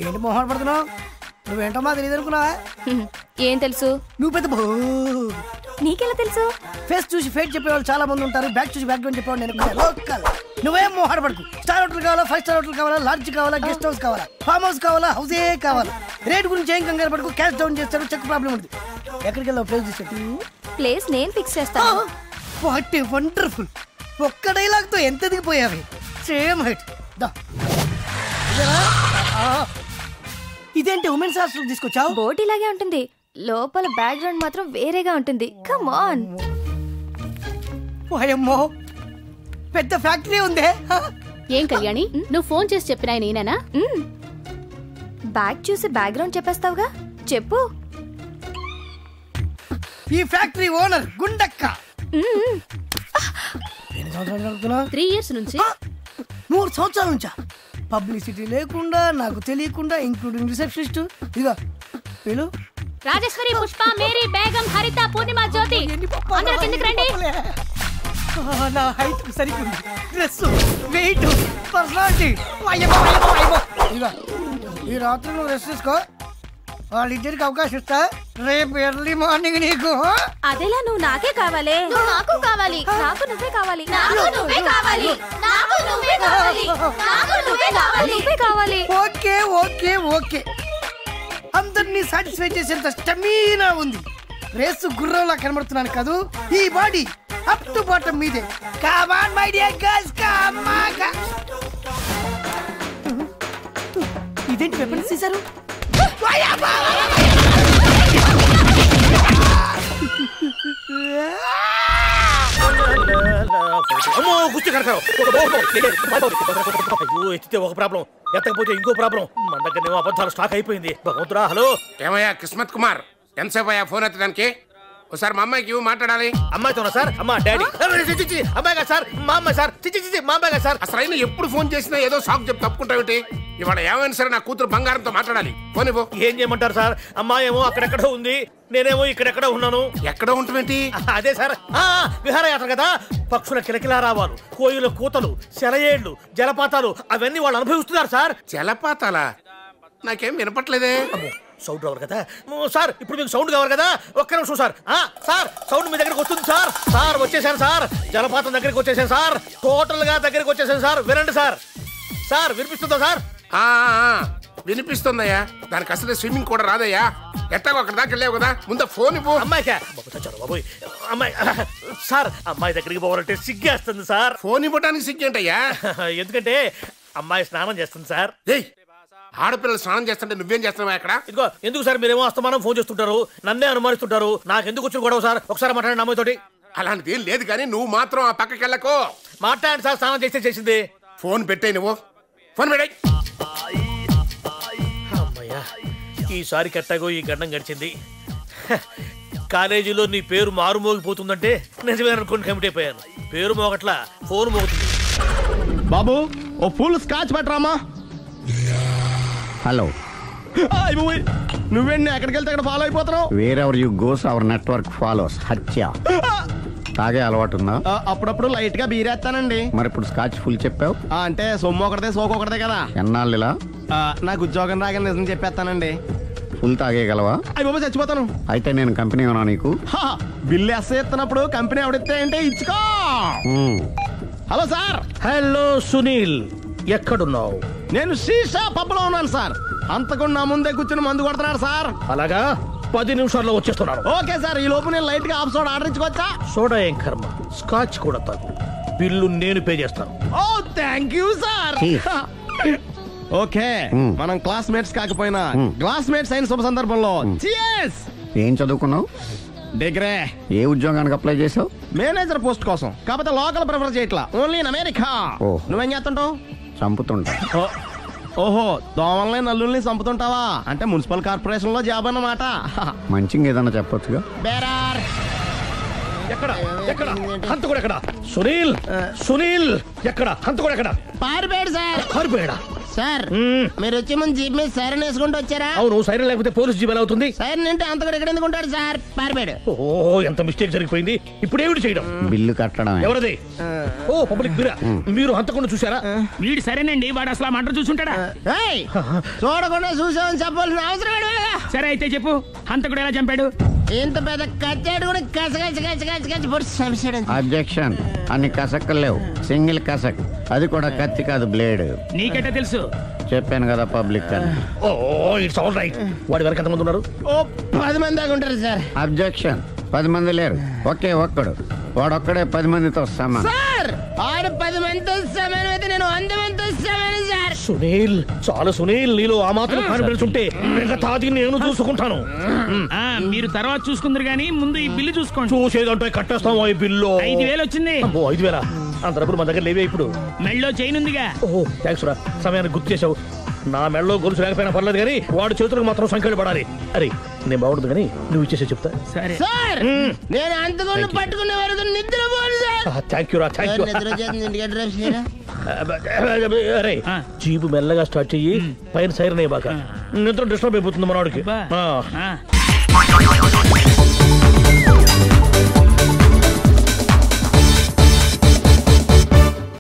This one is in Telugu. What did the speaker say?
ఏంటి మొహం పడుతున్నావు? నువ్వేంటో మా తెలియదు అనుకున్నావా? ఏం తెలుసు? నువ్వు పెద్ద నీకెలా తెలుసు? ఫేస్ చూసి ఫేట్ చెప్పేవాళ్ళు చాలా మంది ఉంటారు, బ్యాక్ చూసి బ్యాక్ గ్రౌండ్ చెప్పేవాళ్ళు నేను లోకల్. నువ్వేం మొహం పడుకు. స్టార్ హోటల్ కావాలా, 5 స్టార్ హోటల్ కావాలా, లాడ్జ్ కావాలా, గెస్ట్ హౌస్ కావాలా, ఫామ్ హౌస్ కావాలా, హౌసే కావాలా? రేట్ గురించి ఏం కంగారు పడుకు. క్యాష్ డౌన్ చేస్తాడు, చెక్ ప్రాబ్లం ఉంది. ఎక్కడికి వెళ్ళావు? ప్లేస్ తీసుకెళ్ళి. ప్లేస్ నేను ఫిక్స్ చేస్తాను. What a wonderful. ఒక్క డైలాగ్ తో ఎంత దిగిపోయావి. Same height. ఇదేంటి ఉమెన్స్ హాస్టల్ తీసుకొచ్చావు? బోట్ ఇలాగే ఉంటుంది, లోపల బ్యాక్గ్రౌండ్ మాత్రం వేరేగా ఉంటుంది. Come on. ఓయమ్మో, పెద్ద ఫ్యాక్టరీ ఉందే. ఏం కళ్యాణి, నువ్వు ఫోన్ చేసి చెప్పినా నేనేనా? బ్యాక్ చూసి బ్యాక్గ్రౌండ్ చెప్పేస్తావుగా, చెప్పు. ఈ ఫ్యాక్టరీ ఓనర్ గుండక్క. 3 years నుంచి. 3 సంవత్సరాల నుంచా? పబ్లిసిటీ లేకుండా, నాకు తెలియకుండా, ఇంక్లూడింగ్ రిసెప్షనిస్ట్. ఇదిగో వీళ్ళు రాజేశ్వరి, పుష్ప, మేరీ, బేగం, హరిత, పూర్ణిమ, జ్యోతి, అందరూ కిందకి రండి. నా హైట్ సరిగ్గా, డ్రెస్, వెయిట్, పర్సనాలిటీ. ఈ రాత్రి నువ్వు రెస్ట్ తీసుకో, వాళ్ళిద్దరికి అవకాశం ఇస్తా. రేపు ఎర్లీ మార్నింగ్ నీకు. అదేలా నువ్వు నాకే కావాలి. నాకు కావాలి. నాకు నువ్వే కావాలి. నాకు నువ్వే కావాలి. నాకు నువ్వే కావాలి. నాకు నువ్వే కావాలి. నువ్వే కావాలి. ఓకే ఓకే ఓకే, అందరినీ సాటిస్ఫై చేసేంత స్టమీనా ఉంది. రేసు గుర్రంలా కనబడుతున్నాను కాదు, ఈ బాడీ అప్ టు బాటం మీదే. Come on my dear girls, come on. ఇదేంటి వెపన్స్ తీశారు? ఎత్తితే ఒక ప్రాబ్లం, ఎత్తకపోతే ఇంకో ప్రాబ్లం. మన దగ్గర అబద్ధాలు స్టాక్ అయిపోయింది. భగవంతుడా. హలో, ఏమయ్యా కిస్మత్ కుమార్, ఎంతసేపు అయ్యా ఫోన్ ఎత్తడానికి? ఒకసారి మా అమ్మాయికి మాట్లాడాలి. అమ్మాయితోనా సార్? అమ్మా, డాడీ. అమ్మాయి కదా సార్, మా అమ్మాయి సార్. మా అమ్మాయి కదా సార్. అసలు అయినా ఎప్పుడు ఫోన్ చేసినా ఏదో సాకు చెప్పి తప్పుకుంటావేంటి? ఇవాళ ఏమైనా సరే నా కూతురు బంగారంతో మాట్లాడాలి. ఫోన్ ఇవ్వు. ఏం చేయమంటారు సార్? అమ్మాయి ఏమో అక్కడెక్కడో ఉంది, నేనేమో ఇక్కడెక్కడో ఉన్నాను. ఎక్కడో ఉంటుందేంటి? అదే సార్, విహారయాత్ర కదా. పక్షుల కిలకిలా రావాలు, కోయిల కూతలు, సెలయేళ్లు, జలపాతాలు అవన్నీ వాళ్ళు అనుభవిస్తున్నారు సార్. జలపాతాలా? నాకేం వినపట్లేదే. సౌండ్ రావాలి కదా సార్. ఇప్పుడు మీకు సౌండ్ కావాలి కదా. ఒక్క నిమిషం సార్. సార్, సౌండ్ మీ దగ్గరికి వస్తుంది సార్. సార్ వచ్చేసాను సార్, జలపాతం దగ్గరికి వచ్చేసాను సార్, టోటల్ గా దగ్గరికి వచ్చేసాను సార్. వినండి సార్. సార్ వినిపిస్తుందా సార్? వినిపిస్తుందయ్యా. దానికి అసలు స్విమ్మింగ్ కూడా రాదయ్యా. ఎట్టాగో అక్కడ దాకా వెళ్ళావు కదా, ముందు ఫోన్ ఇవ్వు. అమ్మాయికా? బాబోయ్, అమ్మాయి సార్, అమ్మాయి దగ్గరికి పోవాలంటే సిగ్గేస్తుంది సార్. ఫోన్ ఇవ్వడానికి సిగ్గేంటయ్యా? ఎందుకంటే అమ్మాయి స్నానం చేస్తుంది సార్. ఆడపిల్లలు స్నానం చేస్తుంటే నువ్వేం చేస్తున్నావా ఇక్కడ? ఇదిగో, ఎందుకు సార్ మీరేమో అస్తమానం ఫోన్ చేస్తుంటారు, నన్నే అనుమానిస్తుంటారు. నాకు ఎందుకు వచ్చిన గొడవ సార్? ఒకసారి మాట్లాడండి అమ్మాయితోటి. అలాంటిది ఏం లేదు కానీ నువ్వు మాత్రం ఆ పక్కకి వెళ్ళకో. మాట్లాడండి సార్. స్నానం చేస్తే చేసింది. ఫోన్ పెట్టాయి, నువ్వు ఫోన్ పెట్టాయి. అమ్మయ్యా, ఈసారి కట్టాగో ఈ గండం గడిచింది. కాలేజీలో నీ పేరు మారుమోగిపోతుందంటే నిజమే అనుకోండి, కమిట్ అయిపోయాను. పేరు మోగట్లా, ఫోన్ మోగుతుంది. బాబు, ఓ ఫుల్ స్కాచ్ పెట్టరామా. హలో, నువ్వేంటి ఎక్కడికి వెళ్తే అక్కడ ఫాలో అయిపోతున్నావు? Wherever you goes our network follows. హత్య. తాగే అలవాటు ఉందా? అప్పుడప్పుడు లైట్ గా బీరేస్తానండి. మరి ఇప్పుడు స్కాచ్ ఫుల్ చెప్పావు అంటే సొమ్ము ఒకటిదే సోకు ఒకటిదే కదా. ఎన్నాళ్ళు ఇలా? నాకు ఉద్యోగం రాగానే నిజం చెప్పేస్తానండి. ఫుల్ తాగేయగలవా? అయ్యి బాబు చచ్చిపోతాను. అయితే నేను కంపెనీ ఉన్నా నీకు. బిల్లు ఎస్ ఎత్తినప్పుడు కంపెనీ ఎవడితే అంటే ఇచ్చుకో. Hello sir. హలో సునీల్, ఎక్కడున్నావు? నేను శీషా పబ్ లో ఉన్నాను సార్. అంతకుండా నా ముందే కూర్చుని మందు కొడుతున్నాడు సార్. అలాగా, 10 నిమిషాల్లో వచ్చేస్తున్నాను. Okay sir. ఈ లోపు నేను లైట్ గా హాఫ్ సోడా ఆర్డర్ ఇచ్చుకోవచ్చా? సోడా ఏం కర్మ, స్కాచ్ కూడా తాగు. బిల్లు నేను పే చేస్తాను. ఓ థ్యాంక్ యూ సార్. ఓకే, మనం క్లాస్మేట్స్ కాకపోయినా క్లాస్మేట్స్ అయిన శుభ సందర్భంలో cheers. ఏం చదువుకున్నావు? డిగ్రీ. ఏ ఉద్యోగానికి అప్లై చేసావు? మేనేజర్ పోస్ట్ కోసం. కాకపోతే లోకల్ ప్రిఫర్ చేయట్లా, ఓన్లీ ఇన్ అమెరికా. నువ్వేం చేస్తుంటావు? చంపుతుంటా. ఓహో, దోమల్ని నల్లుల్ని చంపుతుంటావా? అంటే మున్సిపల్ కార్పొరేషన్ లో జాబ్ అన్నమాట. మంచిగా ఏదన్నా చెప్పొచ్చుగా. ఎక్కడ ఎక్కడ హంతకుడు ఎక్కడ? సునీల్ సునీల్ ఎక్కడ హంతకుడు ఎక్కడ? పారిపోయాడు సార్. పారిపోయాడా సార్? మీరు వచ్చే ముందు జీప్ మీద సైరన్ వేసుకుంటూ వచ్చారా? అవును, సైరన్ లేకపోతే పోలీస్ జీప్ ఎలా అవుతుంది? సైరన్ అంటే అంతకుడు ఎక్కడ ఎందుకు ఉంటాడు సార్? పారిపోయాడు. ఓ, ఎంత మిస్టేక్ జరిగిపోయింది. ఇప్పుడు ఏమిటి చేయడం? బిల్లు కట్టడం. ఎవరది? ఓ, పబ్లిక్ బిరా. మీరు హంతకుండా చూసారా? వీడు సరేనండి, వాడు అసలు మంట చూసుంటాడా? చూడకుండా చూసామని చెప్పాల్సిన అవసరం లేదు. సరే అయితే చెప్పు, హంతకుడు ఎలా చంపాడు? ఇంత పెద్ద కచ్చాడు కూడా కస అబ్జెక్షన్. అన్ని కసక్కలు లేవు, సింగిల్ కసక్. అది కూడా కత్తి కాదు, బ్లేడ్. నీకెట్టా తెలుసు? చెప్పాను కదా పబ్లిక్ అని. ఓ, ఇట్స్ ఆల్ రైట్. వాడి వరకు ఎంతమంది ఉన్నారు? ఓ 10 మంది దాకా ఉంటారు సార్. అబ్జెక్షన్. 10 మంది లేరు, ఒకే ఒక్కడు. వాడొక్కడే 10 మందితో సమానం. సార్ ఆడు 10 మందితో సమానం అయితే నేను 100 మందితో సమానం సార్. సునీల్, చాలా సునీల్, నీలో ఆ మాత్రం కాన్ఫిడెన్స్ ఉంటే మిగతాది నేను చూసుకుంటాను. మీరు తర్వాత చూసుకుందరు గానీ ముందు ఈ బిల్లు చూసుకోండి. చూసేదంటే కట్టేస్తాము ఈ బిల్లు. 5,000 వచ్చింది. 5,000? అంత డబ్బులు మన దగ్గర లేవే ఇప్పుడు. మెళ్ళో చైన్ ఉందిగా. ఓహో, థ్యాంక్స్ రా, సమయానికి గుర్తు చేసావు. నా మెడలో గొలుసు లేకపోయినా పర్లేదు కానీ వాడు చేతులకు మాత్రం సంఖ్యలు పడాలి. అరే, నేను బాగుంటుంది కానీ నువ్వు ఇచ్చేసే చెప్తా. సరే సార్, నేను అంతకుండా పట్టుకునే వరకు నిద్రపోను సార్. థ్యాంక్ యూ రా, థ్యాంక్ యూ. నిద్ర వచ్చేస్తుంది, ఇంటికి అడ్రస్ చేయరా? అరే, జీపు మెల్లగా స్టార్ట్ చెయ్యి, పైన సైరన్ అయ్యి బాగా నిద్ర డిస్టర్బ్ అయిపోతుంది మనవాడికి.